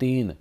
3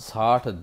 60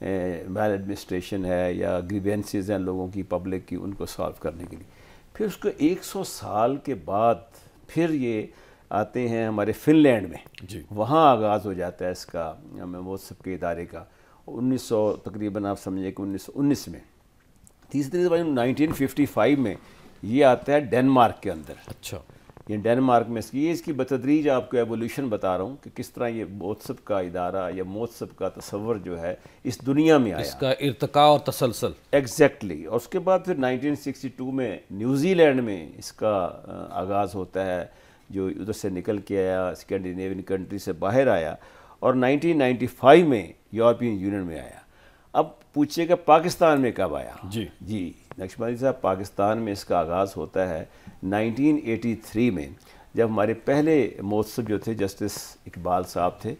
میل administration ہے یا grievances ہیں لوگوں کی پبلک کی، ان کو سالو کرنے کے لیے. پھر اس کو 100 سال کے بعد پھر یہ آتے ہیں ہمارے فن لینڈ میں. جی وہاں آغاز ہو جاتا ہے اس کا مہوتسو کے ادارے کا 1900 تقریباً آپ سمجھیں کہ 1919 میں. تیسری دفعہ 1955 میں یہ آتا ہے ڈنمارک کے اندر. اچھا. یہ ڈنمارک میں اس کی بتدریج آپ کو ایولیوشن بتا رہا ہوں کہ کس طرح یہ مہوتسو کا ادارہ یا مہوتسو کا تصور جو ہے اس دنیا میں آیا. اس کا ارتقاء اور تسلسل. ایگزیکٹلی. اور اس کے بعد پھر 1962 میں نیوزی لینڈ میں اس کا آغاز ہوتا ہے، جو ادھر سے نکل کے آیا، اسکینڈینیوین کنٹری سے باہر آیا، اور 1995 میں یورپین یونین میں آیا. اب پوچھیے کہ پاکستان میں کب آیا؟ جی نقشبندی صاحب، پاکستان میں اس کا آغاز ہوتا ہے 1983 میں، جب ہمارے پہلے مہوتسو جو تھے جسٹس اقبال صاحب تھے.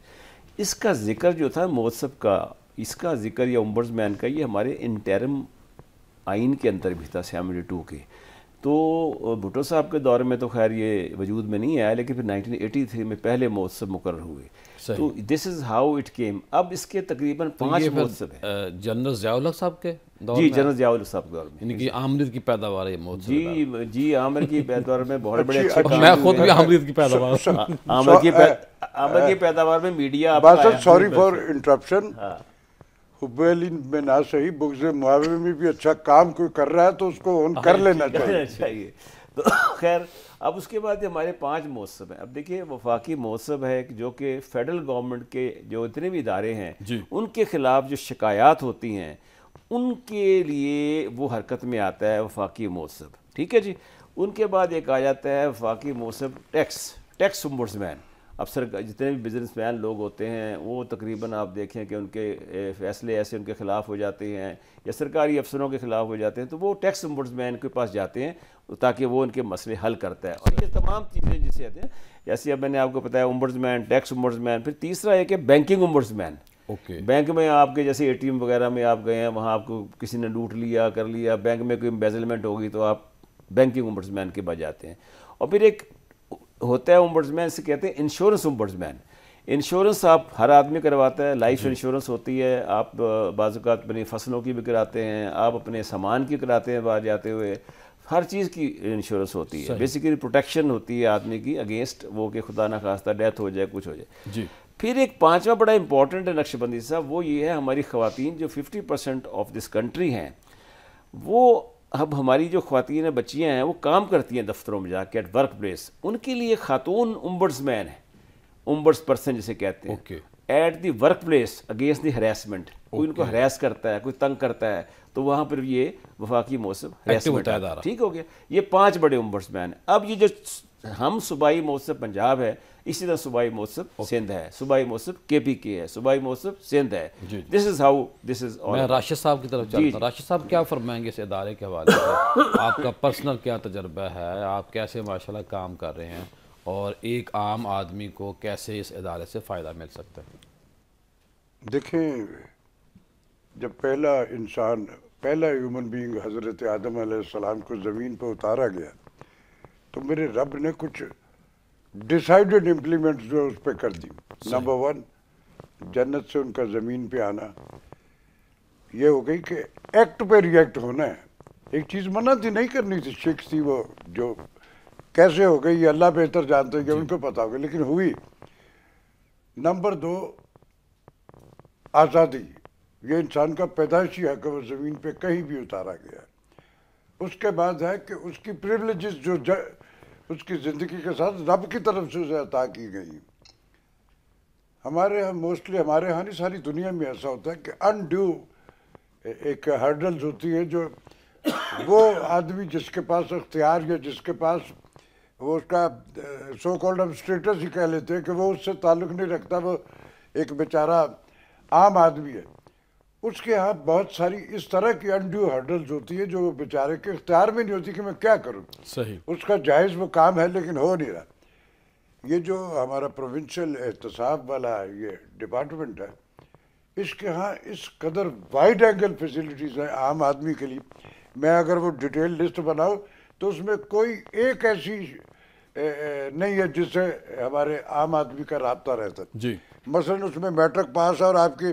اس کا ذکر جو تھا مہوتسو کا، اس کا ذکر یا امبرز مین کا، یہ ہمارے انٹرم آئین کے اندر بھی تھا 72 کے. تو بھٹو صاحب کے دور میں تو خیر یہ وجود میں نہیں آیا، لیکن پھر 1983 میں پہلے مہوتسو مقرر ہوئے. تو دس از ہاؤ اٹ کیم. اب اس کے تقریباً 5 مہوتسو ہیں. جنرل ضیاء الحق صاحب کے دور جی جنرل ضیاء الحق صاحب کے دور میں، یعنی کہ آمرید کی پیداوار ہے مہوتسو. جی عامر کی پیداوار میں بہت بڑے اچھے کام. میں خود بھی آمرید کی پیداوار. عامر کی پیداوار میں میڈیا. Sorry for interruption. حبیلی میں نہ صحیح بغض معاویہ میں بھی اچھا کام کوئی کر رہا ہے تو اس کو اون کر لینا چاہیے. تو خیر اب اس کے بعد ہمارے 5 مہوتسو ہیں. اب دیکھیے وفاقی مہوتسو ہے جو کہ فیڈرل گورنمنٹ کے جو اتنے بھی ادارے ہیں ان کے خلاف جو شکایات ہوتی ہیں ان کے لیے وہ حرکت میں آتا ہے وفاقی مہوتسو. ٹھیک ہے جی. ان کے بعد ایک آ جاتا ہے وفاقی مہوتسو ٹیکس امبرز مین. اب جتنے بھی بزنس مین لوگ ہوتے ہیں وہ تقریباً آپ دیکھیں کہ ان کے فیصلے ایسے ان کے خلاف ہو جاتے ہیں یا سرکاری افسروں کے خلاف ہو جاتے ہیں، تو وہ ٹیکس امبرز مین کے پاس جاتے ہیں تاکہ وہ ان کے مسئلے حل کرتا ہے. اور یہ تمام چیزیں جسے کہتے ہیں، جیسے اب میں نے آپ کو بتایا امبرز مین، ٹیکس امبرز مین. پھر تیسرا ایک ہے بینکنگ امبرز مین. بینک میں آپ کے جیسے ATM وغیرہ میں آپ گئے ہیں، وہاں آپ کو کسی نے لوٹ لیا کر لیا، بینک میں کوئی امبیزلمنٹ ہوگی تو آپ بینکنگ امبرز مین کے پاس جاتے ہیں. اور پھر ایک ہوتا ہے امبرز مین سے کہتے ہیں انشورنس امبرز مین. انشورنس آپ ہر آدمی کرواتا ہے. لائف انشورنس ہوتی ہے، آپ بعض اوقات اپنی فصلوں کی بھی کراتے ہیں، آپ اپنے سامان کی کراتے ہیں باہر جاتے ہوئے. ہر چیز کی انشورنس ہوتی ہے. بیسیکلی پروٹیکشن ہوتی ہے آدمی کی اگینسٹ وہ کہ خدا نخواستہ ڈیتھ ہو جائے، کچھ ہو جائے. پھر ایک 5واں بڑا امپورٹنٹ ہے نقشبندی صاحب، وہ یہ ہے ہماری خواتین جو 50% آف دس کنٹری ہیں، وہ اب ہماری جو خواتین بچیاں ہیں وہ کام کرتی ہیں دفتروں میں جا کے ایٹ ورک پلیس. ان کے لیے خاتون امبرز مین ہے، امبرز پرسن جسے کہتے ہیں، at the work place against the harassment. کوئی ان کو ہریس کرتا ہے، کوئی تنگ کرتا ہے، تو وہاں پر یہ وفاقی مہوتسو ہریسمنٹ. ٹھیک ہو گیا. یہ 5 بڑے امبرز مین. اب یہ جو ہم صوبائی مہوتسو پنجاب ہے، اسی طرح صوبائی مہوتسو سندھ ہے، صوبائی مہوتسو KPK ہے، صوبائی مہوتسو سندھ ہے. دس از ہاؤ دس از آل. میں راشد صاحب کی طرف چلتا ہوں. راشد صاحب کیا فرمائیں گے اس ادارے کے حوالے سے؟ آپ کا پرسنل کیا تجربہ ہے؟ آپ کیسے ماشاءاللہ کام کر رہے ہیں اور ایک عام آدمی کو کیسے اس ادارے سے فائدہ مل سکتا ہے؟ دیکھیں، جب پہلا انسان، پہلا ہیومن بینگ حضرت آدم علیہ السلام کو زمین پہ اتارا گیا تو میرے رب نے کچھ ڈیسائیڈڈ امپلیمنٹس جو اس پہ کر دی. نمبر 1، جنت سے ان کا زمین پہ آنا. یہ ہو گئی کہ ایکٹ پہ ریئیکٹ ہونا ہے. ایک چیز منع تھی، نہیں کرنی تھی، شک تھی، وہ جو کیسے ہو گئی یہ اللہ بہتر جانتے ہیں کہ ان کو پتا ہوگا، لیکن ہوئی. نمبر 2، آزادی. یہ انسان کا پیدائشی حق ہے، وہ زمین پہ کہیں بھی اتارا گیا. اس کے بعد ہے کہ اس کی پریولیجز جو اس کی زندگی کے ساتھ رب کی طرف سے اسے عطا کی گئی. ہمارے ہاں موسٹلی، ہمارے ہاں نہیں ساری دنیا میں ایسا ہوتا ہے کہ انڈیو ایک ہرڈلز ہوتی ہے، جو وہ آدمی جس کے پاس اختیار یا جس کے پاس وہ اس کا سو کالڈ ہم اسٹیٹس ہی کہہ لیتے ہیں کہ وہ اس سے تعلق نہیں رکھتا، وہ ایک بیچارہ عام آدمی ہے، اس کے ہاں بہت ساری اس طرح کی انڈیو ہرڈلز ہوتی ہے جو وہ بیچارے کے اختیار میں نہیں ہوتی کہ میں کیا کروں. صحیح. اس کا جائز وہ کام ہے لیکن ہو نہیں رہا. یہ جو ہمارا پروونشل احتساب والا یہ ڈپارٹمنٹ ہے، اس کے ہاں اس قدر وائڈ اینگل فیسلٹیز ہیں عام آدمی کے لیے. میں اگر وہ ڈیٹیل لسٹ بناؤں تو اس میں کوئی ایک ایسی نہیں ہے جس سے ہمارے عام آدمی کا رابطہ رہتا ہے. جی. مثلاً اس میں میٹرک پاس اور آپ کی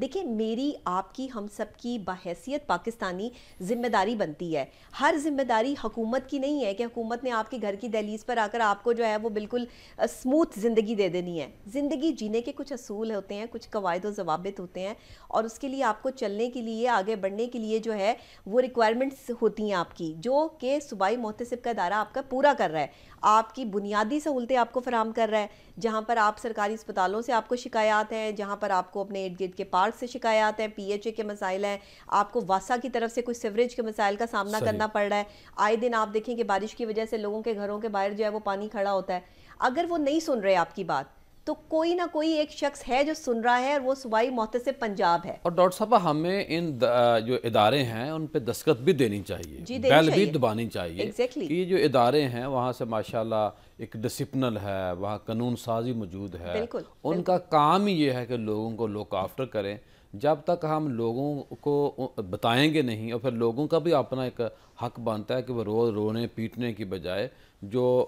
دیکھیں میری آپ کی ہم سب کی بحیثیت پاکستانی ذمہ داری بنتی ہے. ہر ذمہ داری حکومت کی نہیں ہے کہ حکومت نے آپ کے گھر کی دہلیز پر آ کر آپ کو جو ہے وہ بالکل اسموتھ زندگی دے دینی ہے. زندگی جینے کے کچھ اصول ہوتے ہیں, کچھ قواعد و ضوابط ہوتے ہیں, اور اس کے لیے آپ کو چلنے کے لیے, آگے بڑھنے کے لیے جو ہے وہ ریکوائرمنٹس ہوتی ہیں آپ کی, جو کہ صوبائی محتسب کا ادارہ آپ کا پورا کر رہا ہے. آپ کی بنیادی سہولتیں آپ کو فراہم کر رہا ہے, جہاں پر آپ سرکاری اسپتالوں سے آپ کو شکایات ہیں, جہاں پر آپ کو اپنے ارد گرد کے پارک سے شکایات ہیں, پی ایچ اے کے مسائل ہیں, آپ کو واسا کی طرف سے کوئی سیوریج کے مسائل کا سامنا کرنا پڑ رہا ہے. آئے دن آپ دیکھیں کہ بارش کی وجہ سے لوگوں کے گھروں کے باہر جو ہے وہ پانی کھڑا ہوتا ہے. اگر وہ نہیں سن رہے آپ کی بات, تو کوئی نہ کوئی ایک شخص ہے جو سن رہا ہے, اور وہ صوبائی محتسب پنجاب ہے. اور ڈاکٹر صاحبہ ہمیں ان جو ادارے ہیں ان پہ دستخط بھی دینی چاہیے, بیل بھی دبانی چاہیے کہ یہ جو ادارے ہیں وہاں سے ماشاءاللہ ایک ڈسپلن ہے, وہاں قانون سازی موجود ہے. ان کا کام ہی یہ ہے کہ لوگوں کو لک آفٹر کریں. جب تک ہم لوگوں کو بتائیں گے نہیں, اور پھر لوگوں کا بھی اپنا ایک حق بنتا ہے کہ وہ رونے پیٹنے کی بجائے جو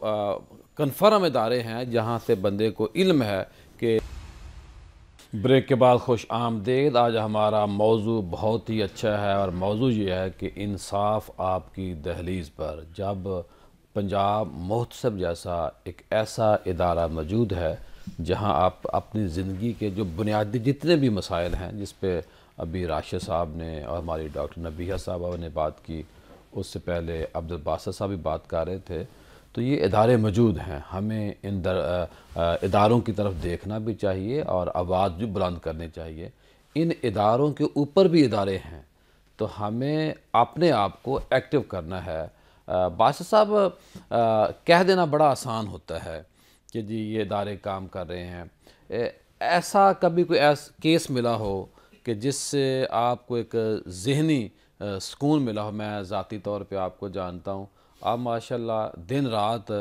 کنفرم ادارے ہیں جہاں سے بندے کو علم ہے کہ. بریک کے بعد خوش آمدید. آج ہمارا موضوع بہت ہی اچھا ہے, اور موضوع یہ ہے کہ انصاف آپ کی دہلیز پر. جب پنجاب محتسب جیسا ایک ایسا ادارہ موجود ہے جہاں آپ اپنی زندگی کے جو بنیادی جتنے بھی مسائل ہیں, جس پہ ابھی راشد صاحب نے اور ہماری ڈاکٹر نبیہ صاحبہ نے بات کی, اس سے پہلے عبدالباسط صاحب بھی بات کر رہے تھے, تو یہ ادارے موجود ہیں. ہمیں ان اداروں کی طرف دیکھنا بھی چاہیے اور آواز بھی بلند کرنی چاہیے. ان اداروں کے اوپر بھی ادارے ہیں, تو ہمیں اپنے آپ کو ایکٹیو کرنا ہے. باسط صاحب, کہہ دینا بڑا آسان ہوتا ہے کہ جی یہ ادارے کام کر رہے ہیں. ایسا کبھی کوئی کیس ملا ہو کہ جس سے آپ کو ایک ذہنی سکون ملا ہو؟ میں ذاتی طور پہ آپ کو جانتا ہوں, آپ ماشاءاللہ دن رات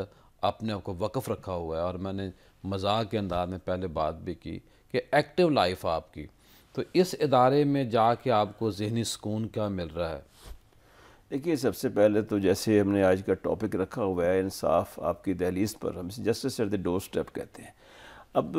اپنے آپ کو وقف رکھا ہوا ہے, اور میں نے مذاق کے انداز میں پہلے بات بھی کی کہ ایکٹیو لائف آپ کی, تو اس ادارے میں جا کے آپ کو ذہنی سکون کیا مل رہا ہے؟ دیکھیے, سب سے پہلے تو جیسے ہم نے آج کا ٹاپک رکھا ہوا ہے انصاف آپ کی دہلیز پر, ہم justice at the doorstep کہتے ہیں. اب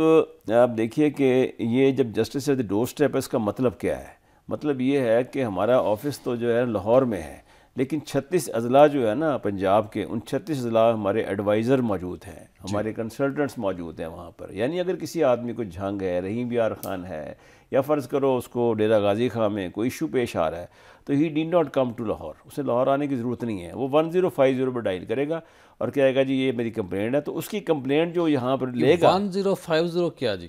آپ دیکھیے کہ یہ جب justice at the doorstep ہے, اس کا مطلب کیا ہے؟ مطلب یہ ہے کہ ہمارا آفس تو جو ہے لاہور میں ہے, لیکن 36 اضلاع جو ہے نا پنجاب کے, ان 36 اضلاع ہمارے ایڈوائزر موجود ہیں, ہمارے کنسلٹنٹس موجود ہیں وہاں پر. یعنی اگر کسی آدمی کو جھنگ ہے, رحیم یار خان ہے, یا فرض کرو اس کو ڈیرہ غازی خان میں کوئی ایشو پیش آ رہا ہے, تو ہی did not come to Lahore, اسے لاہور آنے کی ضرورت نہیں ہے. وہ 1050 پر ڈائل کرے گا اور کہے گا جی یہ میری کمپلینٹ ہے, تو اس کی کمپلینٹ جو یہاں پر لے گا. 1050 کیا جی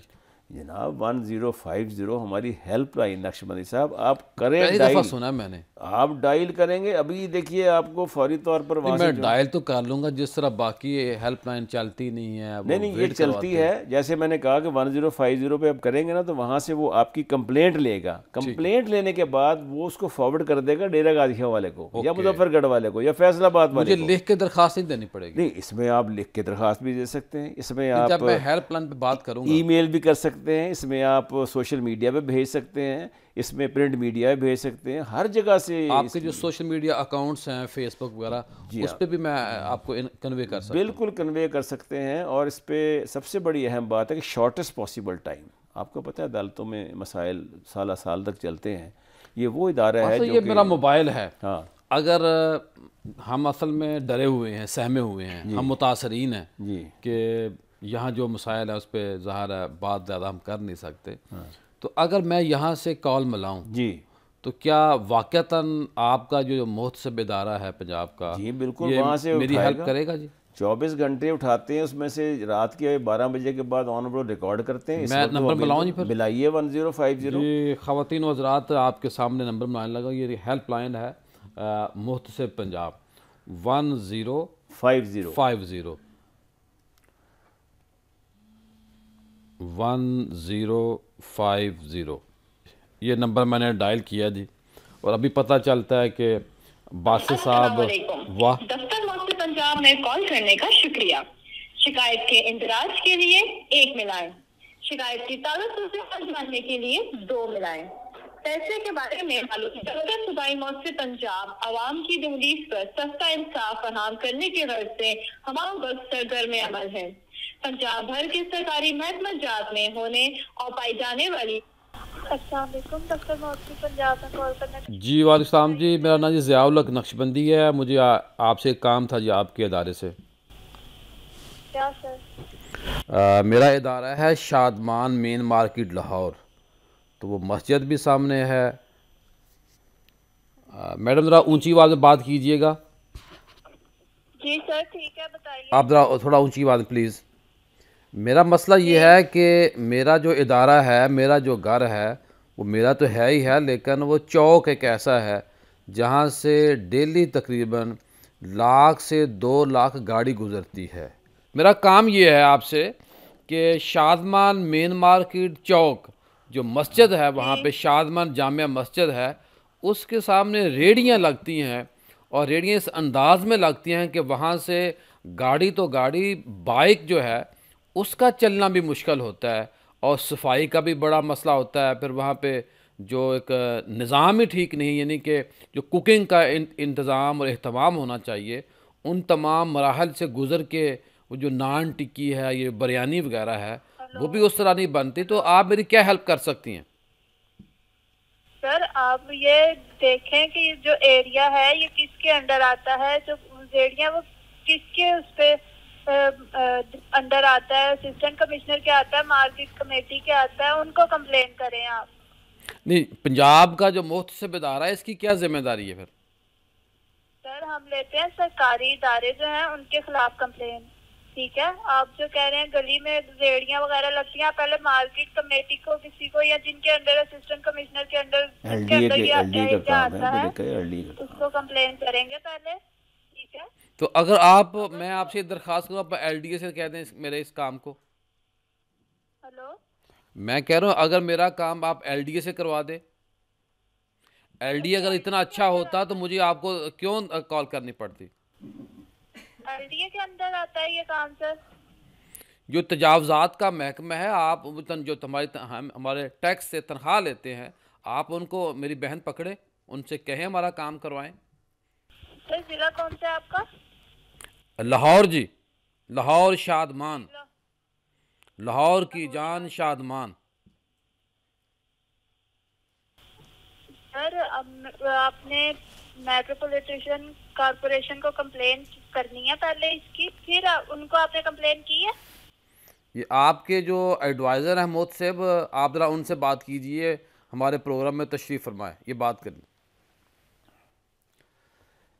جناب؟ 1050 ہماری ہیلپ لائن نقشبندی صاحب. آپ کریں پہلی دفعہ سنا میں نے. آپ ڈائل کریں گے, ابھی دیکھیے آپ کو فوری طور پر وہاں میں ڈائل تو کر لوں گا, جس طرح باقی ہیلپ لائن چلتی نہیں ہے. نہیں, یہ چلتی ہے. جیسے میں نے کہا کہ 1050 پہ آپ کریں گے نا, تو وہاں سے وہ آپ کی کمپلینٹ لے گا. کمپلینٹ لینے کے بعد وہ اس کو فارورڈ کر دے گا ڈیرہ غازی خان والے کو, یا مظفر گڑھ والے کو, یا فیصل آباد والے کو. مجھے لکھ کے درخواست نہیں دینی پڑے گی؟ نہیں, اس میں آپ لکھ کے درخواست بھی دے سکتے ہیں. اس میں آپ جب میں ہیلپ لائن پہ بات کروں گا ای میل بھی کر سکتے ہیں. اس میں آپ سوشل میڈیا پہ بھیج سکتے ہیں, اس میں پرنٹ میڈیا پہ بھیج سکتے ہیں, ہر جگہ سے. آپ کے جو سوشل میڈیا اکاؤنٹس ہیں, فیس بک وغیرہ, اس پہ بھی میں آپ کو کنوے کر سکتا ہوں. بالکل کنوے کر سکتے ہیں. اور اس پہ سب سے بڑی اہم بات ہے کہ شارٹیسٹ پاسبل ٹائم. آپ کو پتہ ہے عدالتوں میں مسائل سال تک چلتے ہیں. یہ وہ ادارہ ہے جو یہ میرا موبائل ہے. ہاں, اگر ہم اصل میں ڈرے ہوئے ہیں, سہمے ہوئے ہیں, ہم متاثرین ہیں جی, کہ یہاں جو مسائل ہے اس پہ ظاہر ہے بات زیادہ ہم کر نہیں سکتے, تو اگر میں یہاں سے کال ملاؤں جی, تو کیا واقعتاً آپ کا جو محتسب ادارہ ہے پنجاب کا, جی بالکل وہاں سے میری ہیلپ کرے گا؟ جی 24 گھنٹے اٹھاتے ہیں, اس میں سے رات کے 12 بجے کے بعد آن بورڈ ریکارڈ کرتے ہیں. میں نمبر ملاؤں جی؟ پھر ملائیے 1050. جی خواتین و حضرات, آپ کے سامنے نمبر ملانے لگا. یہ ہیلپ لائن ہے محتسب پنجاب 1050 1050. یہ نمبر میں نے ڈائل کیا جی, اور ابھی پتہ چلتا ہے کہ باسط صاحب. واہ, دفتر محتسب پنجاب میں کال کرنے کا شکریہ. شکایت کے اندراج کے لیے 1 ملائیں, شکایت کی تعلق سے حل جاننے کے لیے 2 ملائیں. پیسے کے بارے میں معلوم. دفتر صوبائی محتسب پنجاب عوام کی دہلیز پر سستا انصاف فراہم کرنے کی غرض سے ہمارا وقت سرگرم عمل ہے. پنجاب بھر کے سرکاری محکمہ جات میں ہونے اور پائی جانے والی السلام علیکم، ڈاکٹر محسن پنجاب میں کال کرنا تھا۔ جی وعلیکم السلام جی، میرا نام جی ضیاء الحق نقشبندی ہے، مجھے آپ سے ایک کام تھا جی آپ کے ادارے سے۔ کیا سر؟ میرا ادارہ ہے شادمان مین مارکیٹ لاہور، تو وہ مسجد بھی سامنے ہے۔ میڈم ذرا اونچی آواز میں بات کیجئے گا۔ جی سر ٹھیک ہے، بتائیے۔ آپ ذرا تھوڑا اونچی آواز پلیز۔ میرا مسئلہ یہ ہے کہ میرا جو ادارہ ہے، میرا جو گھر ہے، وہ میرا تو ہے ہی ہے، لیکن وہ چوک ایک ایسا ہے جہاں سے ڈیلی تقریباً 1,00,000 سے 2,00,000 گاڑی گزرتی ہے۔ میرا کام یہ ہے آپ سے کہ شادمان مین مارکیٹ چوک جو مسجد ہے، وہاں پہ شادمان جامعہ مسجد ہے، اس کے سامنے ریڑیاں لگتی ہیں، اور ریڑیاں اس انداز میں لگتی ہیں کہ وہاں سے گاڑی تو گاڑی، بائک جو ہے اس کا چلنا بھی مشکل ہوتا ہے، اور صفائی کا بھی بڑا مسئلہ ہوتا ہے۔ پھر وہاں پہ جو ایک نظام ہی ٹھیک نہیں، یعنی کہ جو کوکنگ کا انتظام اور اہتمام ہونا چاہیے، ان تمام مراحل سے گزر کے وہ جو نان ٹکی ہے، یہ بریانی وغیرہ ہے، وہ بھی اس طرح نہیں بنتی۔ تو آپ میری کیا ہیلپ کر سکتی ہیں؟ سر آپ یہ دیکھیں کہ جو ایریا ہے یہ کس کے انڈر آتا ہے، جو ریڑیاں وہ کس کے اس پہ انڈر آتا ہے، اسسٹنٹ کمشنر کے آتا ہے، مارکیٹ کمیٹی کے آتا ہے، ان کو کمپلین کریں آپ۔ نہیں، پنجاب کا جو محتسب ادارہ ہے، اس کی کیا ذمہ داری ہے پھر؟ سر ہم لیتے ہیں سرکاری ادارے جو ہیں ان کے خلاف کمپلین، ٹھیک ہے؟ آپ جو کہہ رہے ہیں گلی میں ریڑیاں وغیرہ لگتی ہیں، پہلے مارکیٹ کمیٹی کو کسی کو، یا جن کے انڈر اسسٹنٹ کمشنر کے انڈر آتا ہے اس کو کمپلین کریں گے پہلے، ٹھیک ہے؟ تو اگر میں آپ سے درخواست کروں، آپ ایل ڈی اے سے کہہ دیں میرے اس کام کو۔ ہلو، میں کہہ رہا ہوں اگر میرا کام آپ ایل ڈی اے سے کروا دیں، ایل ڈی اے اگر اتنا اچھا ہوتا تو مجھے آپ کو کیوں کال کرنی پڑتی؟ ایل ڈی اے کے اندر آتا ہے یہ کام سر؟ جو تجاوزات کا محکمہ ہے، آپ جو ہمارے ٹیکس سے تنخواہ لیتے ہیں، آپ ان کو میری بہن پکڑے، ان سے کہیں ہمارا کام کروائیں۔ سر ضلع کون سا ہے آپ کا؟ لاہور جی، لاہور شادمان، لاہور کی جان شادمان۔ سر آپ نے میٹروپولیٹن کارپوریشن کو کمپلین کرنی ہے پہلے اس کی، پھر ان کو آپ نے کمپلین کی ہے؟ یہ آپ کے جو ایڈوائزر ہیں محتسب، آپ ذرا ان سے بات کیجئے، ہمارے پروگرام میں تشریف فرمائے، یہ بات کریں۔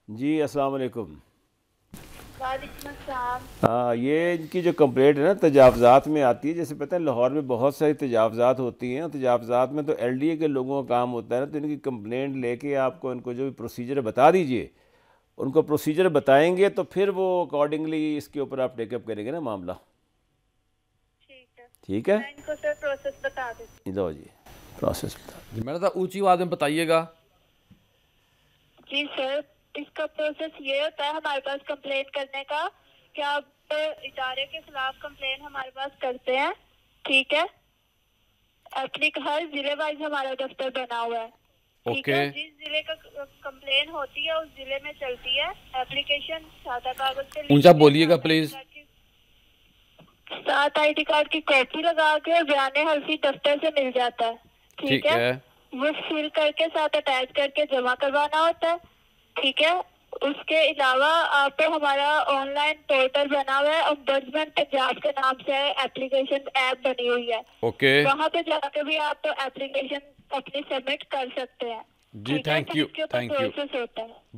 جی السلام علیکم۔ وعلیکم السلام۔ ہاں، یہ ان کی جو کمپلینٹ ہے نا تجاوزات میں آتی ہے، جیسے پتہ ہے لاہور میں بہت ساری تجاوزات ہوتی ہیں، تجاوزات میں تو ایل ڈی اے کے لوگوں کا کام ہوتا ہے نا، تو ان کی کمپلینٹ لے کے آپ کو ان کو جو پروسیجر بتا دیجئے، ان کو پروسیجر بتائیں گے تو پھر وہ اکارڈنگلی اس کے اوپر آپ ٹیک اپ کریں گے نا معاملہ، ٹھیک ہے؟ میں ان کو سر پروسیس بتا دیتی لو جی پروسیس بتا جی میں نے کہا اونچی آواز میں بتائیے گا۔ جی سر، اس کا پروسیس یہ ہوتا ہے ہمارے پاس کمپلین کرنے کا کہ آپ ادارے کے خلاف کمپلین ہمارے پاس کرتے ہیں، ٹھیک ہے؟ اپنی ہر ضلع وائز ہمارا دفتر بنا ہوا ہے، ٹھیک ہے؟ جس ضلع کا کمپلین ہوتی ہے اس ضلع میں چلتی ہے اپلیکیشن، سادہ کاغذ پہ اونچا بولیے گا پلیز۔ ساتھ آئی ڈی کارڈ کی کاپی لگا کے بیان حلفی دفتر سے مل جاتا ہے، ٹھیک ہے؟ وہ فل کر کے ساتھ اٹیچ کر کے جمع کروانا ہوتا ہے، ٹھیک ہے؟ اس کے علاوہ آپ کو ہمارا آن لائن پورٹل بنا ہوا ہے، امبڈسمن پنجاب کے نام سے ایپلیکیشن ایپ بنی ہوئی ہے، وہاں پہ جا کے بھی آپ ایپلیکیشن اپنی سبمٹ کر سکتے ہیں۔ جی تھینک یو، تھینک یو،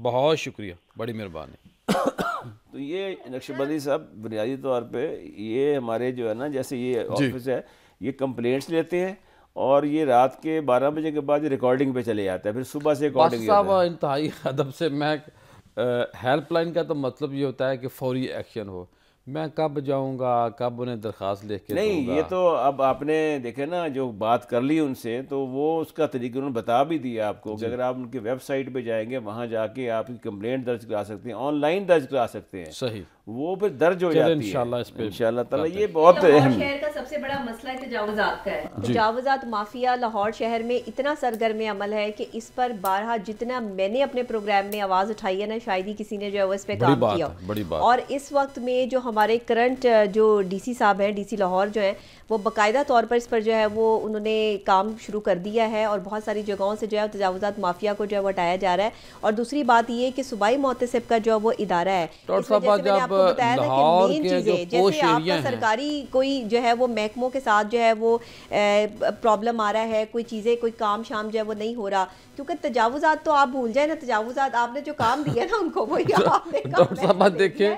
بہت شکریہ، بڑی مہربانی۔ تو یہ نقشبندی صاحب بنیادی طور پہ یہ ہمارے جو ہے نا، جیسے یہ آفس ہے، یہ کمپلینٹس لیتے ہیں، اور یہ رات کے 12 بجے کے بعد ریکارڈنگ پہ چلے جاتا ہے، پھر صبح سے ریکارڈنگ صاحب انتہائی ادب سے، میں ہیلپ لائن کا تو مطلب یہ ہوتا ہے کہ فوری ایکشن ہو، میں کب جاؤں گا، کب انہیں درخواست لکھ کے نہیں، یہ تو اب آپ نے دیکھے نا جو بات کر لی ان سے، تو وہ اس کا طریقہ انہوں نے بتا بھی دیا آپ کو کہ اگر آپ ان کی ویب سائٹ پہ جائیں گے، وہاں جا کے آپ کی کمپلینٹ درج کرا سکتے ہیں، آن لائن درج کرا سکتے ہیں، صحیح، وہ پھر درج ہو جاتی ہے انشاءاللہ اس پہ انشاءاللہ تعالی۔ یہ بہت لاہور شہر کا سب سے بڑا مسئلہ تجاوزات کا ہے۔ تجاوزات مافیا لاہور شہر میں اتنا سرگرم عمل ہے کہ اس پر بارہا جتنا میں نے اپنے پروگرام میں آواز اٹھائی ہے نا، شاید ہی کسی نے جو ہے وہ اس پہ کام کیا، اور اس وقت میں جو ہمارے ہمارے کرنٹ جو ڈی سی صاحب ہیں, ڈی سی لاہور جو ہیں, وہ باقاعدہ طور پر اس پر جو ہے وہ انہوں نے کام شروع کر دیا ہے اور بہت ساری جگہوں سے جو ہے تجاوزات مافیا کو جو ہے وہ ہٹایا جا رہا ہے. اور دوسری بات یہ کہ صوبائی محتسب کا جو وہ ادارہ ہے, اس میں جیسے میں نے آپ کو بتایا تھا کہ مین چیزیں جیسے آپ کا سرکاری کوئی جو ہے وہ محکموں کے ساتھ جو ہے وہ پرابلم آ رہا ہے, کوئی چیزیں کوئی کام شام جو ہے وہ نہیں ہو رہا, کیونکہ تجاوزات تو آپ بھول جائیں نا, تجاوزات آپ نے جو کام دیا نا ان کو وہی آپ نے ڈاکٹر صاحب دیکھیں,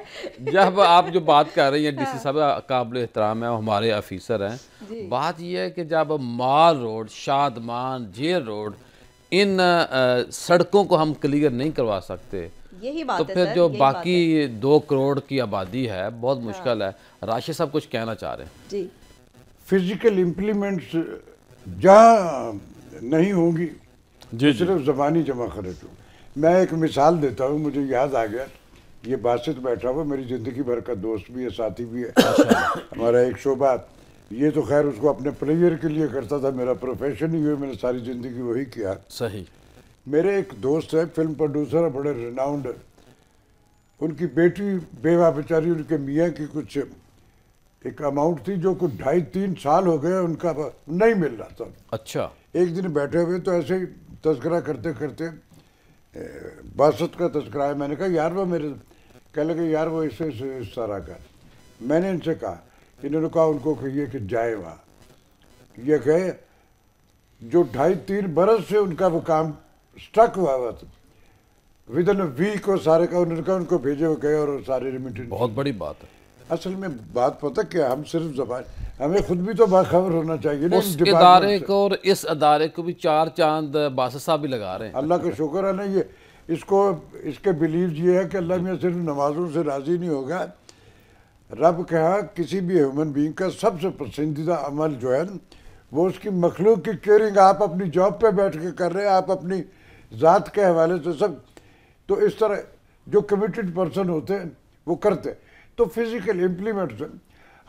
جب آپ جو بات کر رہی ہیں ڈی سی صاحب قابل احترام ہے, ہمارے آفیسر ہیں, بات یہ ہے کہ جب مال روڈ, شادمان, جیل روڈ, ان سڑکوں کو ہم کلیئر نہیں کروا سکتے یہی تو بات ہے پھر جو باقی 2 کروڑ کی آبادی ہے بہت مشکل ہے. راشد صاحب کچھ کہنا چاہ رہے ہیں. جی, فزیکل امپلیمنٹس جہاں نہیں ہوں گی صرف زبانی جمع خرچ ہو. میں ایک مثال دیتا ہوں, مجھے یاد آ گیا, یہ باسط بیٹھا ہوا میری زندگی بھر کا دوست بھی ہے, ساتھی بھی ہے, ہمارا ایک شعبہ. یہ تو خیر اس کو اپنے پلیئر کے لیے کرتا تھا, میرا پروفیشن ہی ہوئے, میں نے ساری زندگی وہی کیا. صحیح. میرے ایک دوست ہے, فلم پروڈیوسر ہے, بڑے ریناؤنڈ, ان کی بیٹی بیوہ بیچاری, ان کے میاں کی کچھ ایک اماؤنٹ تھی جو کچھ 2.5-3 سال ہو گئے ان کا نہیں مل رہا تھا. اچھا. ایک دن بیٹھے ہوئے تو ایسے ہی تذکرہ کرتے کرتے باسط کا تذکرہ ہے, میں نے کہا یار وہ میرے, کہنے لگے یار وہ اس طرح کا. میں نے ان سے کہا, انہوں نے کہا ان کو کہیے کہ جائے وہاں, یہ کہے جو 2.5-3 برس سے ان کا وہ کام سٹک ہوا تھا, ودن ویک اور سارے کا, انہوں نے کہا ان کو بھیجے ہوئے گئے اور سارے ریمیٹنس. بہت بڑی بات ہے. اصل میں بات پتہ کیا, ہم صرف زبان, ہمیں خود بھی تو باخبر ہونا چاہیے نا اس ادارے کو اور اس ادارے کو بھی 4 چاند باسط صاحب بھی لگا رہے ہیں. اللہ کا شکر ہے نا. یہ اس کو اس کے بیلیوز یہ ہے کہ اللہ میں صرف نمازوں سے راضی نہیں ہوگا. رب کہا کسی بھی ہیومن بینگ کا سب سے پسندیدہ عمل جو ہے وہ اس کی مخلوق کی کیئرنگ. آپ اپنی جاب پہ بیٹھ کے کر رہے ہیں, آپ اپنی ذات کے حوالے سے سب, تو اس طرح جو کمیٹڈ پرسن ہوتے ہیں وہ کرتے. تو فزیکل امپلیمنٹس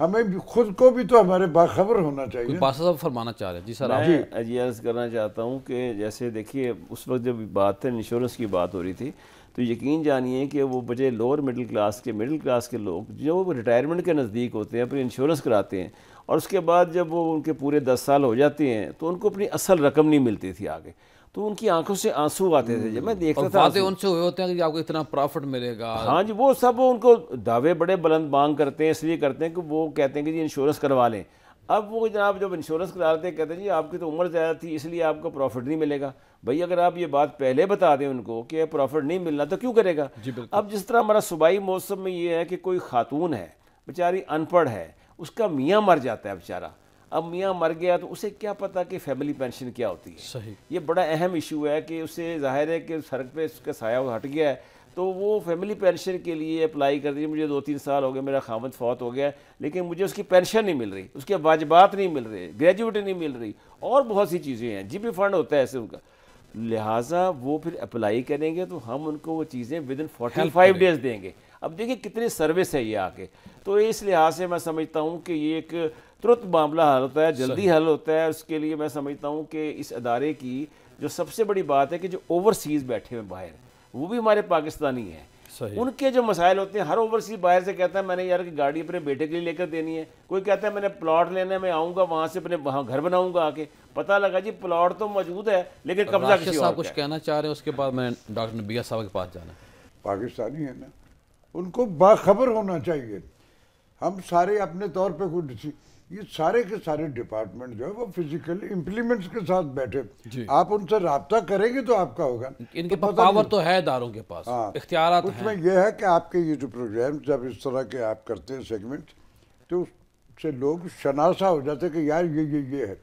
ہمیں بھی خود کو بھی تو ہمارے باخبر ہونا چاہیے. باسط صاحب فرمانا چاہ رہے ہیں. جی سر. میں یہ عرض کرنا چاہتا ہوں کہ جیسے دیکھیے اس وقت جب بات ہے انشورنس کی بات ہو رہی تھی, تو یقین جانیے کہ وہ بجے لوور مڈل کلاس کے لوگ جو ریٹائرمنٹ کے نزدیک ہوتے ہیں, اپنی انشورنس کراتے ہیں, اور اس کے بعد جب وہ ان کے پورے 10 سال ہو جاتے ہیں تو ان کو اپنی اصل رقم نہیں ملتی تھی آگے, تو ان کی آنکھوں سے آنسو آتے تھے. جب میں دیکھتا تھا وعدے ان سے ہوئے ہوتے ہیں کہ آپ کو اتنا پروفٹ ملے گا. ہاں جی, وہ سب ان کو دعوے بڑے بلند بانگ کرتے ہیں, اس لیے کرتے ہیں کہ وہ کہتے ہیں کہ جی انشورنس کروا لیں. اب وہ جناب جب انشورنس کرا لیتے ہیں کہتے ہیں جی آپ کی تو عمر زیادہ تھی اس لیے آپ کو پروفٹ نہیں ملے گا. بھائی اگر آپ یہ بات پہلے بتا دیں ان کو کہ پروفٹ نہیں ملنا تو کیوں کرے گا. اب جس طرح ہمارا صوبائی موسم میں یہ ہے کہ کوئی خاتون ہے بیچاری ان پڑھ ہے, اس کا میاں مر جاتا ہے بیچارہ, اب میاں مر گیا تو اسے کیا پتا کہ فیملی پینشن کیا ہوتی ہے. صحیح. یہ بڑا اہم ایشو ہے کہ اسے ظاہر ہے کہ سڑک پہ اس کا سایہ ہٹ گیا ہے, تو وہ فیملی پینشن کے لیے اپلائی کر دیجیے, مجھے 2-3 سال ہو گئے, میرا خاوند فوت ہو گیا لیکن مجھے اس کی پینشن نہیں مل رہی, اس کے واجبات نہیں مل رہے, گریجویٹی نہیں مل رہی, اور بہت سی چیزیں ہیں, جی پی فنڈ ہوتا ہے ایسے ان کا. لہٰذا وہ پھر اپلائی کریں گے تو ہم ان کو وہ چیزیں ودن 45 ڈیز دیں گے. اب دیکھیں کتنی سروس ہے یہ آ کے, تو اس لحاظ سے میں سمجھتا ہوں کہ یہ ایک ترت معاملہ حل ہوتا ہے, جلدی حل ہوتا ہے. اس کے لیے میں سمجھتا ہوں کہ اس ادارے کی جو سب سے بڑی بات ہے کہ جو اوورسیز بیٹھے ہوئے باہر وہ بھی ہمارے پاکستانی ہیں, ان کے جو مسائل ہوتے ہیں, ہر اوورسیز باہر سے کہتا ہے میں نے یار کہ گاڑی اپنے بیٹے کے لیے لے کر دینی ہے, کوئی کہتا ہے میں نے پلاٹ لینا ہے, میں آؤں گا وہاں سے اپنے وہاں گھر بناؤں گا, آ کے پتہ لگا جی پلاٹ تو موجود ہے لیکن قبضہ کسی اور کا ہے. کچھ کہنا چاہ رہے ہیں, اس کے بعد میں ڈاکٹر نبیہ صاحب کے پاس جانا ہے. پاکستانی ہیں نا, ان کو باخبر ہونا چاہیے. ہم سارے اپنے طور پہ خود, یہ سارے کے سارے ڈپارٹمنٹ جو ہے وہ فزیکل امپلیمنٹس کے ساتھ بیٹھے, آپ ان سے رابطہ کریں گے تو آپ کا ہوگا. ان کے پاس پاور تو ہے اداروں کے پاس, اختیارات ہیں. اس میں یہ ہے کہ آپ کے یہ جو پروگرام جب اس طرح کے آپ کرتے ہیں سیگمنٹ, تو اس سے لوگ شناسا ہو جاتے ہیں کہ یار یہ ہے.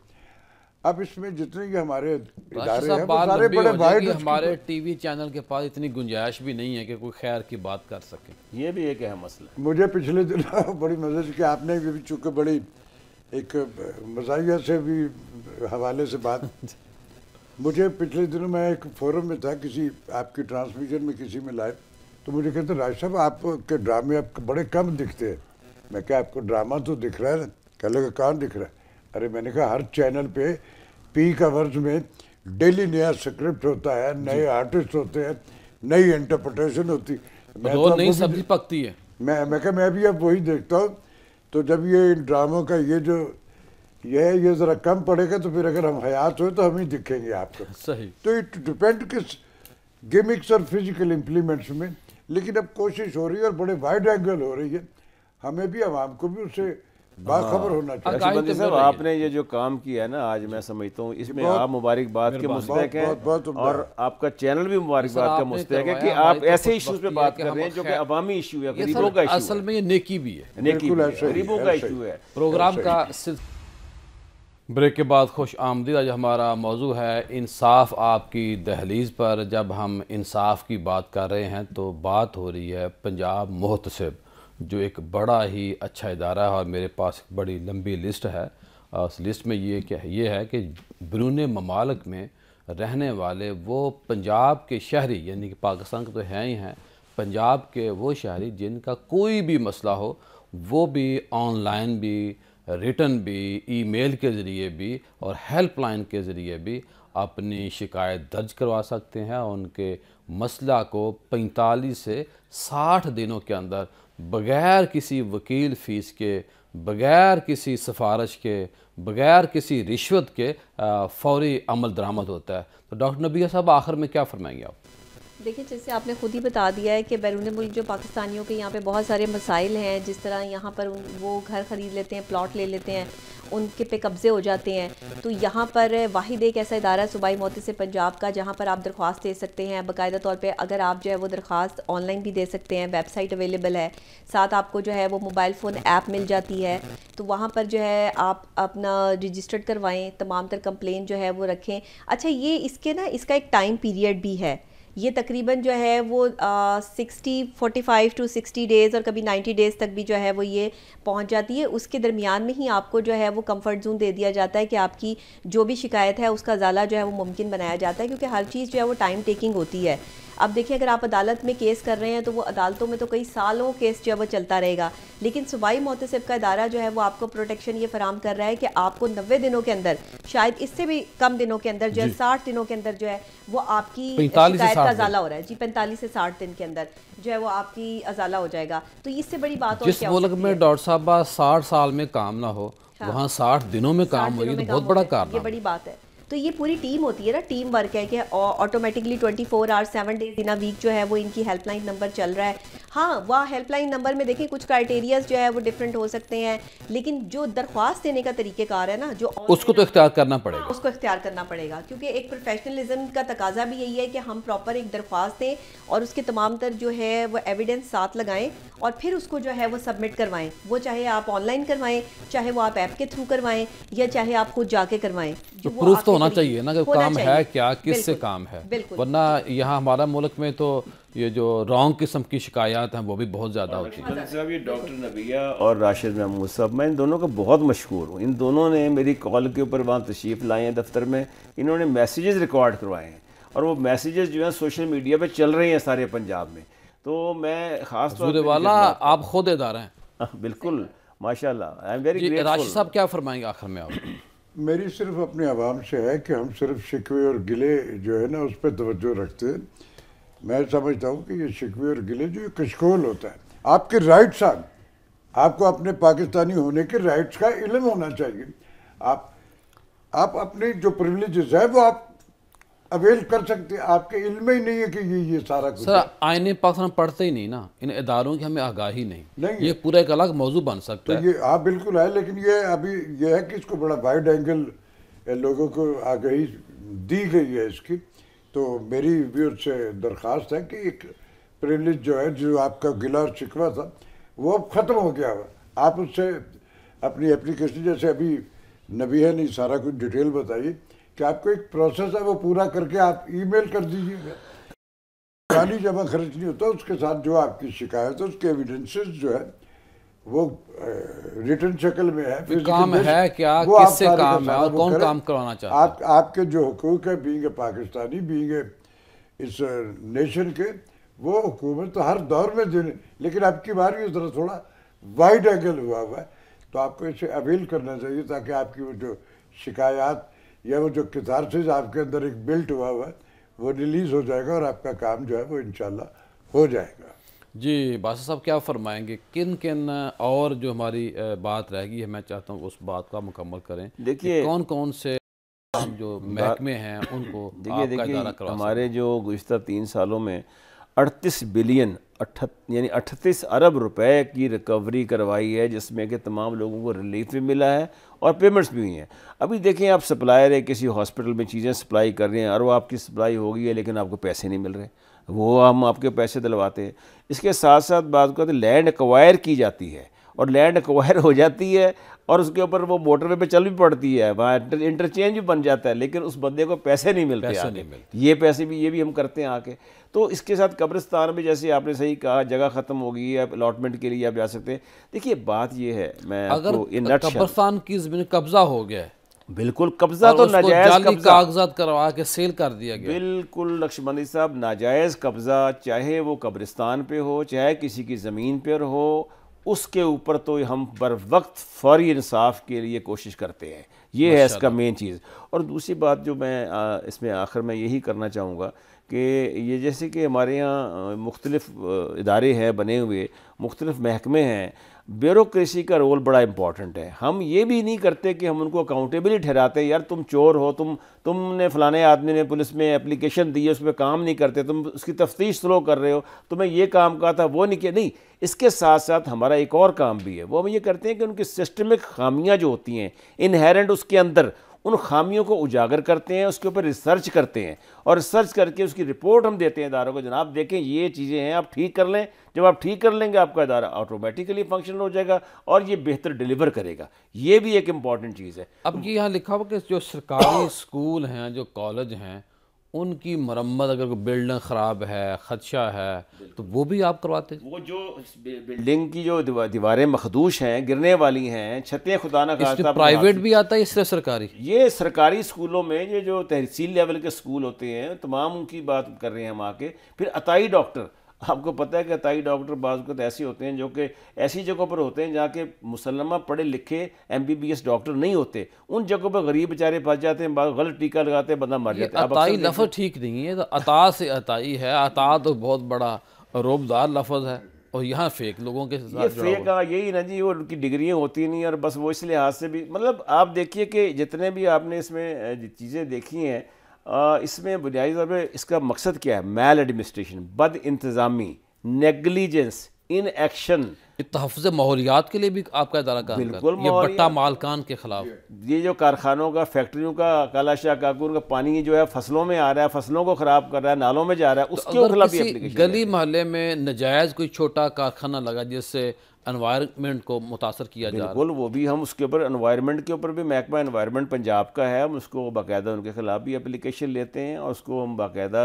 اب اس میں جتنے یہ ہمارے ادارے ہیں وہ سارے بڑے وائڈ, ہمارے ٹی وی چینل کے پاس اتنی گنجائش بھی نہیں ہے کہ کوئی خیر کی بات کر سکے. یہ بھی ایک اہم مسئلہ ہے. مجھے پچھلے دن بڑی مزے سے کہ آپ نے بھی چونکہ بڑی ایک مزاحیہ سے بھی حوالے سے بات, مجھے پچھلے دنوں میں ایک فورم میں تھا, کسی آپ کی ٹرانسمیشن میں کسی میں لائے, تو مجھے کہتے ہیں راج صاحب آپ کے ڈرامے آپ بڑے کم دکھتے ہیں. میں کہا آپ کو ڈرامہ تو دکھ رہا ہے نا, کہنے لگا کہاں دکھ رہا ہے. ارے میں نے کہا ہر چینل پہ پیک آورز میں ڈیلی نیا سکرپٹ ہوتا ہے, نئے آرٹسٹ ہوتے ہیں, نئی انٹرپریٹیشن ہوتی ہے. نئی سبزی پکتی ہے. میں بھی اب وہی دیکھتا ہوں. تو جب یہ ان ڈراموں کا یہ ذرا کم پڑے گا تو پھر اگر ہم حیات ہوئے تو ہم ہی دکھیں گے آپ کو. صحیح. تو اٹ ڈپینڈ کس گیمکس اور فزیکل امپلیمنٹس میں. لیکن اب کوشش ہو رہی ہے اور بڑے وائڈ اینگل ہو رہی ہے. ہمیں بھی عوام کو بھی اس سے باخبر ہونا چاہیے. بندی صاحب آپ نے یہ جو کام کیا ہے نا آج میں سمجھتا ہوں اس میں آپ مبارکباد کے مستحق ہیں اور آپ کا چینل بھی مبارکباد کا مستحق ہے کہ آپ ایسے ایشوز پہ بات کر رہے ہیں جو کہ عوامی ایشو ہے, غریبوں کا ایشو ہے. اصل میں یہ نیکی بھی ہے, نیکی بھی ہے, غریبوں کا ایشو ہے. پروگرام کا بریک کے بعد خوش آمدید. آج ہمارا موضوع ہے انصاف آپ کی دہلیز پر. جب ہم انصاف کی بات کر رہے ہیں تو بات ہو رہی ہے پنجاب محتسب, جو ایک بڑا ہی اچھا ادارہ ہے اور میرے پاس ایک بڑی لمبی لسٹ ہے. اس لسٹ میں یہ ہے کہ بیرون ممالک میں رہنے والے وہ پنجاب کے شہری, یعنی کہ پاکستان کے تو ہیں ہی ہیں, پنجاب کے وہ شہری جن کا کوئی بھی مسئلہ ہو وہ بھی آن لائن بھی, ریٹن بھی, ای میل کے ذریعے بھی اور ہیلپ لائن کے ذریعے بھی اپنی شکایت درج کروا سکتے ہیں. ان کے مسئلہ کو 45 سے 60 دنوں کے اندر بغیر کسی وکیل فیس کے, بغیر کسی سفارش کے, بغیر کسی رشوت کے فوری عمل درآمد ہوتا ہے. تو ڈاکٹر نبیہ صاحب آخر میں کیا فرمائیں گے آپ؟ دیکھیں جیسے آپ نے خود ہی بتا دیا ہے کہ بیرون ملک جو پاکستانیوں کے یہاں پہ بہت سارے مسائل ہیں, جس طرح یہاں پر وہ گھر خرید لیتے ہیں, پلاٹ لے لیتے ہیں, ان کے پہ قبضے ہو جاتے ہیں. تو یہاں پر واحد ایک ایسا ادارہ ہے صوبائی محتسب پنجاب کا, جہاں پر آپ درخواست دے سکتے ہیں باقاعدہ طور پہ. اگر آپ جو ہے وہ درخواست آن لائن بھی دے سکتے ہیں, ویب سائٹ اویلیبل ہے, ساتھ آپ کو جو ہے وہ موبائل فون ایپ مل جاتی ہے. تو وہاں پر جو ہے آپ اپنا رجسٹرڈ کروائیں, تمام تر کمپلین جو ہے وہ رکھیں. اچھا یہ اس کا ایک ٹائم پیریڈ بھی ہے. یہ تقریباً جو ہے وہ 45 to 60 ڈیز اور کبھی 90 ڈیز تک بھی جو ہے وہ یہ پہنچ جاتی ہے. اس کے درمیان میں ہی آپ کو جو ہے وہ کمفرٹ زون دے دیا جاتا ہے کہ آپ کی جو بھی شکایت ہے اس کا ازالہ جو ہے وہ ممکن بنایا جاتا ہے, کیونکہ ہر چیز جو ہے وہ ٹائم ٹیکنگ ہوتی ہے. اب دیکھیں اگر آپ عدالت میں کیس کر رہے ہیں تو وہ عدالتوں میں تو کئی سالوں کیس جو ہے وہ چلتا رہے گا, لیکن صوبائی محتسب کا ادارہ جو ہے وہ آپ کو پروٹیکشن یہ فراہم کر رہا ہے کہ آپ کو 90 دنوں کے اندر, شاید اس سے بھی کم دنوں کے اندر جو ہے 60 دنوں کے اندر جو ہے وہ آپ کی شکایت کا ازالہ ہو رہا ہے. جی 45 سے 60 دن کے اندر جو ہے وہ آپ کی ازالہ ہو جائے گا. تو اس سے بڑی بات جس ملک میں ڈاکٹر صاحب 60 سال میں کام نہ ہو وہاں 60 دنوں میں کام ہوئی تو بہت بڑا کارنامہ, یہ بڑی بات ہے. تو یہ پوری ٹیم ہوتی ہے نا, ٹیم ورک ہے کہ automatically 24 hours 7 days in a week جو ہے وہ ان کی ہیلپ لائن نمبر چل رہا ہے. ہاں وہ ہیلپ لائن نمبر میں دیکھیں کچھ کرائٹیریاز جو ہے وہ ڈفرینٹ ہو سکتے ہیں, لیکن جو درخواست دینے کا طریقہ کار ہے نا, جو اس کو تو اختیار کرنا پڑے گا, اس کو اختیار کرنا پڑے گا, کیونکہ ایک پروفیشنلزم کا تقاضا بھی یہی ہے کہ ہم پراپر ایک درخواست دیں اور اس کے تمام تر جو ہے وہ ایویڈنس ساتھ لگائیں اور پھر اس کو جو ہے وہ سبمٹ کروائیں. وہ چاہے آپ آن لائن کروائیں, چاہے وہ آپ ایپ کے تھرو کروائیں, یا چاہے آپ خود جا کے کروائیں. تو پروف تو ہونا چاہیے نا کہ کام ہے کیا, کس سے کام ہے, ورنہ یہاں ہمارا ملک میں تو یہ جو رانگ قسم کی شکایات ہیں وہ بھی بہت زیادہ ہوتی ہیں. صاحب یہ ڈاکٹر نبیہ اور راشد محمود صاحب, میں ان دونوں کا بہت مشکور ہوں. ان دونوں نے میری کال کے اوپر وہاں تشریف لائے ہیں دفتر میں, انہوں نے میسیجز ریکارڈ کروائے ہیں اور وہ میسیجز جو ہیں سوشل میڈیا پہ چل رہے ہیں سارے پنجاب میں. تو میں خاص طور پہ والا آپ خود ادارہ ہیں. بالکل ماشاء اللہ, I am very grateful. Rashid sahab کیا فرمائیں گے آخر میں آپ؟ میری صرف اپنے عوام سے ہے کہ ہم صرف شکوے اور گلے جو ہے نا اس پہ توجہ رکھتے ہیں. میں سمجھتا ہوں کہ یہ شکوے اور گلے جو کشکول ہوتا ہے. آپ کے رائٹس آپ کو اپنے پاکستانی ہونے کے رائٹس کا علم ہونا چاہیے. آپ اپنے جو پریولیجز ہے وہ آپ اویل کر سکتے ہیں. آپ کے علم ہی نہیں ہے کہ یہ سارا کچھ. سر آئین پاکستان پڑھتے ہی نہیں نا, ان اداروں کی ہمیں آگاہی نہیں. یہ پورا ایک الگ موضوع بن سکتا ہے. یہ آپ بالکل ہے, لیکن یہ ابھی یہ ہے کہ اس کو بڑا وائڈ اینگل لوگوں کو آگاہی دی گئی ہے اس کی. تو میری ویو سے درخواست ہے کہ ایک پریولیج جو ہے, جو آپ کا گلا اور شکوہ تھا وہ اب ختم ہو گیا ہوا. آپ اس سے اپنی اپلیکیشن, جیسے ابھی نبیہ نے سارا کچھ ڈیٹیل بتائی کہ آپ کو ایک پروسیس ہے وہ پورا کر کے آپ ای میل کر دیجیے گا. پرانی جمع خرچ نہیں ہوتا, اس کے ساتھ جو آپ کی شکایت ہے اس کے ایویڈنسز جو ہے وہ ریٹن شکل میں ہے. کام ہے کیا, کس سے کام ہے اور کون کام کروانا چاہتا ہے. آپ کے جو حقوق ہے being a Pakistani, being a اس نیشن کے, وہ حکومت تو ہر دور میں دینے, لیکن اب کی بار یہ ذرا تھوڑا وائڈ اینگل ہوا ہے. تو آپ کو اسے اویل کرنا چاہیے تاکہ آپ کی وہ جو شکایات یا وہ جو کتارسز آپ کے اندر ایک بلٹ ہوا ہے وہ ریلیز ہو جائے گا اور آپ کا کام جو ہے وہ انشاءاللہ ہو جائے گا. جی باسط صاحب کیا فرمائیں گے، کن کن اور جو ہماری بات رہ گئی ہے میں چاہتا ہوں اس بات کا مکمل کریں، دیکھیے کون کون سے جو محکمے ہیں ان کو آپ کا ادارہ کروا ہمارے جو گزشتہ 3 سالوں میں 38 بلین یعنی 38 ارب روپے کی ریکوری کروائی ہے، جس میں کہ تمام لوگوں کو ریلیف بھی ملا ہے اور پیمنٹس بھی ہوئی ہیں۔ ابھی دیکھیں آپ سپلائر ہے، کسی ہاسپٹل میں چیزیں سپلائی کر رہے ہیں اور وہ آپ کی سپلائی ہو گئی ہے لیکن آپ کو پیسے نہیں مل رہے، وہ ہم آپ کے پیسے دلواتے ہیں۔ اس کے ساتھ ساتھ بعض اوقات لینڈ ایکوائر کی جاتی ہے اور لینڈ ایکوائر ہو جاتی ہے اور اس کے اوپر وہ موٹر وے پہ چل بھی پڑتی ہے، وہاں انٹرچینج بھی بن جاتا ہے، لیکن اس بندے کو پیسے نہیں ملتے آگے، یہ پیسے بھی یہ بھی ہم کرتے ہیں آ کے۔ تو اس کے ساتھ قبرستان میں جیسے آپ نے صحیح کہا جگہ ختم ہو گئی ہے، الاٹمنٹ کے لیے آپ جا سکتے ہیں۔ دیکھیے بات یہ ہے، میں اگر قبرستان کی زمین قبضہ ہو گیا ہے، بالکل قبضہ تو ناجائز قبضہ، کاغذات کروا کے سیل کر دیا گیا، بالکل نقشبندی صاحب ناجائز قبضہ، چاہے وہ قبرستان پہ ہو چاہے کسی کی زمین پر ہو، اس کے اوپر تو ہم بر وقت فوری انصاف کے لیے کوشش کرتے ہیں، یہ ہے اس کا مین چیز۔ اور دوسری بات جو میں اس میں آخر میں یہی کرنا چاہوں گا کہ یہ جیسے کہ ہمارے یہاں مختلف ادارے ہیں بنے ہوئے، مختلف محکمے ہیں، بیوروکریسی کا رول بڑا امپورٹنٹ ہے۔ ہم یہ بھی نہیں کرتے کہ ہم ان کو اکاؤنٹیبل ہی ٹھہراتے، یار تم چور ہو، تم نے فلانے آدمی نے پولیس میں اپلیکیشن دی ہے، اس پہ کام نہیں کرتے، تم اس کی تفتیش سلو کر رہے ہو، تمہیں یہ کام کہا تھا وہ نہیں کیا، نہیں۔ اس کے ساتھ ساتھ ہمارا ایک اور کام بھی ہے، وہ ہم یہ کرتے ہیں کہ ان کی سسٹمک خامیاں جو ہوتی ہیں انہیرنٹ اس کے اندر، ان خامیوں کو اجاگر کرتے ہیں، اس کے اوپر ریسرچ کرتے ہیں اور ریسرچ کر کے اس کی رپورٹ ہم دیتے ہیں اداروں کو، جناب دیکھیں یہ چیزیں ہیں، آپ ٹھیک کر لیں۔ جب آپ ٹھیک کر لیں گے آپ کا ادارہ آٹومیٹیکلی فنکشنل ہو جائے گا اور یہ بہتر ڈیلیور کرے گا، یہ بھی ایک امپورٹنٹ چیز ہے۔ اب یہ یہاں لکھا ہوا کہ جو سرکاری اسکول ہیں، جو کالج ہیں، ان کی مرمت اگر کوئی بلڈنگ خراب ہے، خدشہ ہے، تو وہ بھی آپ کرواتے ہیں؟ وہ جو بلڈنگ کی جو دیواریں مخدوش ہیں، گرنے والی ہیں، چھتیں خدا نہ خواستہ، پرائیویٹ بھی آتا ہے، اس سے سرکاری؟ یہ سرکاری اسکولوں میں یہ جو تحصیل لیول کے اسکول ہوتے ہیں تمام ان کی بات کر رہے ہیں ہم آ کے۔ پھر عطائی ڈاکٹر، آپ کو پتہ ہے کہ عطائی ڈاکٹر بعض اوقات ایسے ہوتے ہیں جو کہ ایسی جگہوں پر ہوتے ہیں جہاں کے مسلمہ پڑھے لکھے MBBS ڈاکٹر نہیں ہوتے، ان جگہوں پر غریب بیچارے پھنس جاتے ہیں، بعض غلط ٹیکہ لگاتے ہیں، بندہ مر جاتا ہے۔ عطائی لفظ ٹھیک نہیں ہے، عطا سے عطائی ہے، عطا تو بہت بڑا روبدار لفظ ہے، اور یہاں فیک لوگوں کے ساتھ یہ فیک یہی نا جی، وہ ان کی ڈگریاں ہوتی نہیں، اور بس وہ اس لحاظ سے بھی مطلب آپ دیکھیے کہ جتنے بھی آپ نے اس میں چیزیں دیکھی ہیں، اس میں بنیادی طور پہ اس کا مقصد کیا ہے؟ میل ایڈمنسٹریشن، بد انتظامی، نیگلیجنس، ان ایکشن۔ تحفظ ماحولیات کے لیے بھی آپ کا ادارہ کام کرتا ہے، یہ بٹا مالکان کے خلاف؟ یہ جو کارخانوں کا، فیکٹریوں کا، کالا شاہ کاکور کا پانی جو ہے فصلوں میں آ رہا ہے، فصلوں کو خراب کر رہا ہے، نالوں میں جا رہا ہے، اس کے خلاف بھی اپلیکیشن۔ گلی محلے میں نجائز کوئی چھوٹا کارخانہ لگا جس سے انوائرمنٹ کو متاثر کیا جا رہا ہے، بالکل وہ بھی ہم اس کے اوپر انوائرمنٹ کے اوپر بھی محکمہ انوائرمنٹ پنجاب کا ہے، ہم اس کو باقاعدہ ان کے خلاف بھی اپلیکیشن لیتے ہیں اور اس کو ہم باقاعدہ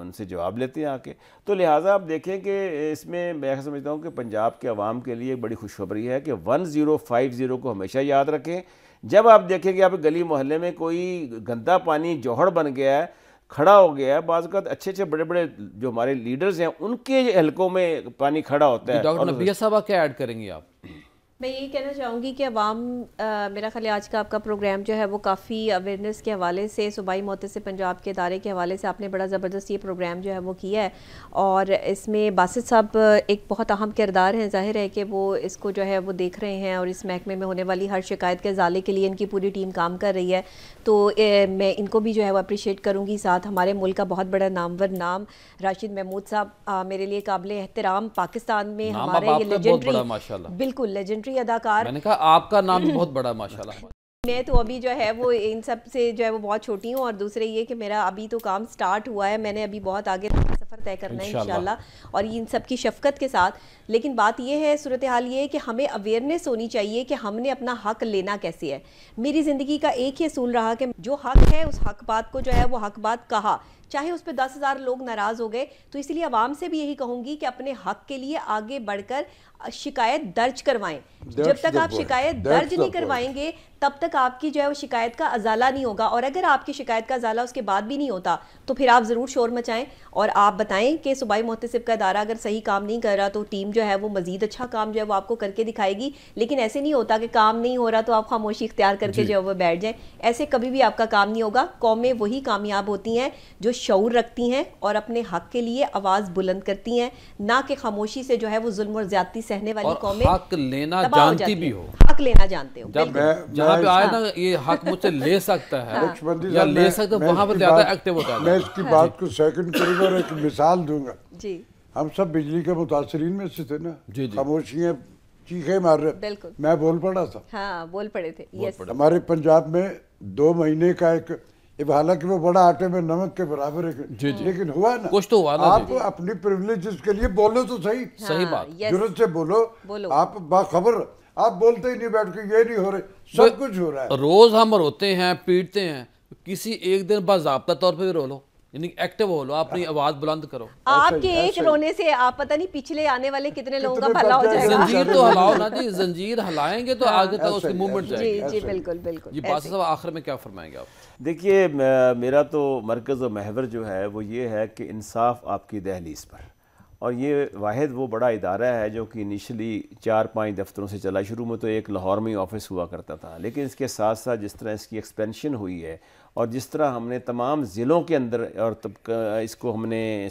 ان سے جواب لیتے ہیں آ کے۔ تو لہٰذا آپ دیکھیں کہ اس میں میں سمجھتا ہوں کہ پنجاب کے عوام کے لیے بڑی خوشخبری ہے کہ 1050 کو ہمیشہ یاد رکھیں۔ جب آپ دیکھیں کہ آپ گلی محلے میں کوئی گندا پانی جوہر بن گیا ہے، کھڑا ہو گیا ہے، بعض اوقات اچھے اچھے بڑے بڑے جو ہمارے لیڈرز ہیں ان کے حلقوں میں پانی کھڑا ہوتا ہے۔ ڈاکٹر نبیہ صاحبہ کیا ایڈ کریں گی آپ؟ میں یہی کہنا چاہوں گی کہ عوام، میرا خیال ہے آج کا آپ کا پروگرام جو ہے وہ کافی اویئرنیس کے حوالے سے، صوبائی محتسب پنجاب کے ادارے کے حوالے سے آپ نے بڑا زبردست یہ پروگرام جو ہے وہ کیا ہے، اور اس میں باسط صاحب ایک بہت اہم کردار ہیں۔ ظاہر ہے کہ وہ اس کو جو ہے وہ دیکھ رہے ہیں اور اس محکمے میں ہونے والی ہر شکایت کے ازالے کے لیے ان کی پوری ٹیم کام کر رہی ہے، تو میں ان کو بھی جو ہے وہ اپریشیٹ کروں گی۔ ساتھ ہمارے ملک کا بہت بڑا نامور نام راشد محمود صاحب، میرے لیے قابل احترام، پاکستان میں ہمارے یہ لیجنڈری، بالکل لیجنڈری اداکار۔ میں نے کہا آپ کا نام بھی بہت بڑا ماشاءاللہ۔ میں تو ابھی جو ہے وہ ان سب سے جو ہے وہ بہت چھوٹی ہوں، اور دوسرے یہ کہ میرا ابھی تو کام سٹارٹ ہوا ہے، میں نے ابھی بہت آگے سفر طے کرنا ہے انشاءاللہ، اور ان سب کی شفقت کے ساتھ۔ لیکن بات یہ ہے، صورتحال یہ ہے کہ ہمیں اویئرنیس ہونی چاہیے کہ ہم نے اپنا حق لینا کیسے ہے۔ میری زندگی کا ایک ہی اصول رہا کہ جو حق ہے اس حق بات کو جو ہے وہ حق بات کہا، چاہے اس پہ 10,000 لوگ ناراض ہو گئے، تو اس لیے عوام سے بھی یہی کہوں گی کہ اپنے حق کے لیے آگے بڑھ کر شکایت درج کروائیں۔ جب تک آپ شکایت درج نہیں کروائیں گے تب تک آپ کی جو ہے وہ شکایت کا ازالہ نہیں ہوگا، اور اگر آپ کی شکایت کا ازالہ اس کے بعد بھی نہیں ہوتا تو پھر آپ ضرور شور مچائیں اور آپ بتائیں کہ صوبائی محتسب کا ادارہ اگر صحیح کام نہیں کر رہا تو ٹیم جو ہے وہ مزید اچھا کام جو ہے وہ آپ کو کر کے دکھائے گی۔ لیکن ایسے نہیں ہوتا کہ کام نہیں ہو رہا تو آپ خاموشی اختیار کر کے جو ہے وہ بیٹھ جائیں، ایسے کبھی بھی آپ کا کام نہیں ہوگا۔ قومیں وہی کامیاب ہوتی ہیں جو شعور رکھتی ہیں اور اپنے حق کے لیے آواز بلند کرتی ہیں، نہ کہ خاموشی سے جو ہے وہ ظلم اور زیادتی سہنے والی قومیں حق لینا جانتی بھی ہو، حق لینا جانتے ہو. جہاں پہ آئے نا یہ حق مجھ سے لے سکتا ہے یا لے سکتا ہے، وہاں پہ زیادہ ایکٹیو ہوتا ہے. میں اس کی بات کو سیکنڈ کروں گا اور ایک مثال دوں گا. جی ہم سب بجلی کے متاثرین میں سے تھے نا، جی جی خاموشیاں چیخیں مار رہے. بالکل میں بول پڑا تھا. ہاں بول پڑے تھے. یس ہمارے پنجاب میں 2 مہینے کا ایک، حالانکہ وہ بڑا آٹے میں نمک کے برابر ہے، لیکن ہوا نا کچھ تو ہوا نا. آپ اپنی پریولیجز کے لیے بولو تو صحیح، صحیح بات، جرات سے بولو. آپ باخبر، آپ بولتے ہی نہیں بیٹھ کے یہ نہیں ہو رہے، سب کچھ ہو رہا ہے. روز ہم روتے ہیں پیٹتے ہیں، کسی ایک دن باضابطہ طور پہ بھی رو لو، یعنی ایکٹیو ہو لو، اپنی آواز بلند کرو. آپ کے ایک رونے سے آپ پتہ نہیں پچھلے آنے والے کتنے لوگوں کا بھلا ہو جائے گا. زنجیر تو ہلاؤ نا جی، زنجیر ہلائیں گے تو آگے تک اس کی موومنٹ جائے گی. جی بالکل بالکل. جی باسط صاحب آخر میں کیا فرمائیں گے آپ؟ دیکھیے میرا تو مرکز و محور جو ہے وہ یہ ہے کہ انصاف آپ کی دہلیز پر، اور یہ واحد وہ بڑا ادارہ ہے جو کہ انیشلی 4-5 دفتروں سے چلا. شروع میں تو ایک لاہور میں ہی آفس ہوا کرتا تھا، لیکن اس کے ساتھ ساتھ جس طرح اس کی ایکسپینشن ہوئی ہے اور جس طرح ہم نے تمام ضلعوں کے اندر اور اس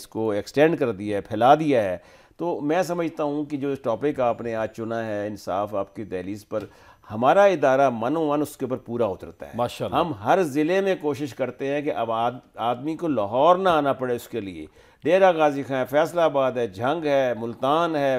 کو ایکسٹینڈ کر دیا ہے، پھیلا دیا ہے، تو میں سمجھتا ہوں کہ جو ٹاپک آپ نے آج چنا ہے انصاف آپ کی دہلیز پر، ہمارا ادارہ من اس کے اوپر پورا اترتا ہے. ماشاءاللہ. ہم ہر ضلع میں کوشش کرتے ہیں کہ اب آدمی کو لاہور نہ آنا پڑے اس کے لیے. ڈیرہ غازی خان ہے، فیصل آباد ہے، جھنگ ہے، ملتان ہے،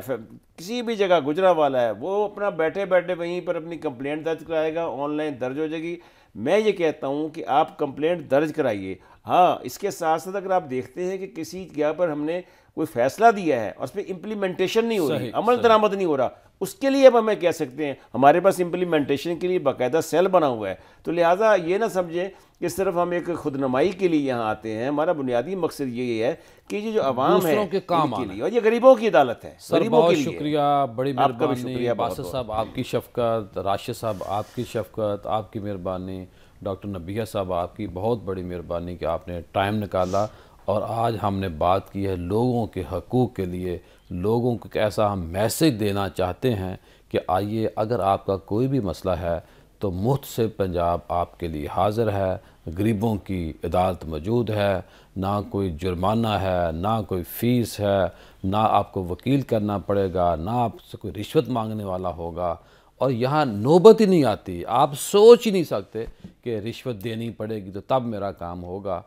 کسی بھی جگہ گجرانوالہ ہے، وہ اپنا بیٹھے بیٹھے وہیں پر اپنی کمپلینٹ درج کرائے گا، آن لائن درج ہو جائے گی. میں یہ کہتا ہوں کہ آپ کمپلینٹ درج کرائیے. ہاں اس کے ساتھ ساتھ اگر آپ دیکھتے ہیں کہ کسی جگہ پر ہم نے کوئی فیصلہ دیا ہے اور اس پہ امپلیمنٹیشن نہیں ہو رہی، عمل درآمد نہیں ہو رہا، اس کے لیے اب ہمیں کہہ سکتے ہیں ہمارے پاس امپلیمنٹیشن کے لیے باقاعدہ سیل بنا ہوا ہے. تو لہٰذا یہ نہ سمجھیں کہ صرف ہم ایک خودنمائی کے لیے یہاں آتے ہیں. ہمارا بنیادی مقصد یہی ہے کہ یہ جو عوام ہے کے کام کے لیے، اور یہ غریبوں کی عدالت ہے، غریبوں کے لیے. شکریہ، بڑی مہربانی. باسط صاحب آپ کی شفقت، راشد صاحب آپ کی شفقت، آپ کی مہربانی، ڈاکٹر نبیہ صاحب آپ کی بہت بڑی مہربانی کہ آپ نے ٹائم نکالا اور آج ہم نے بات کی ہے لوگوں کے حقوق کے لیے. لوگوں کو ایسا ہم میسیج دینا چاہتے ہیں کہ آئیے، اگر آپ کا کوئی بھی مسئلہ ہے تو محتسب پنجاب آپ کے لیے حاضر ہے. غریبوں کی عدالت موجود ہے، نہ کوئی جرمانہ ہے، نہ کوئی فیس ہے، نہ آپ کو وکیل کرنا پڑے گا، نہ آپ سے کوئی رشوت مانگنے والا ہوگا. اور یہاں نوبت ہی نہیں آتی، آپ سوچ ہی نہیں سکتے کہ رشوت دینی پڑے گی تو تب میرا کام ہوگا.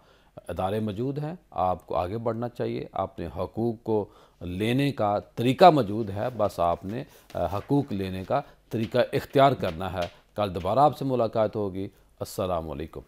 ادارے موجود ہیں، آپ کو آگے بڑھنا چاہیے. اپنے حقوق کو لینے کا طریقہ موجود ہے، بس آپ نے حقوق لینے کا طریقہ اختیار کرنا ہے. کل دوبارہ آپ سے ملاقات ہوگی. السلام علیکم.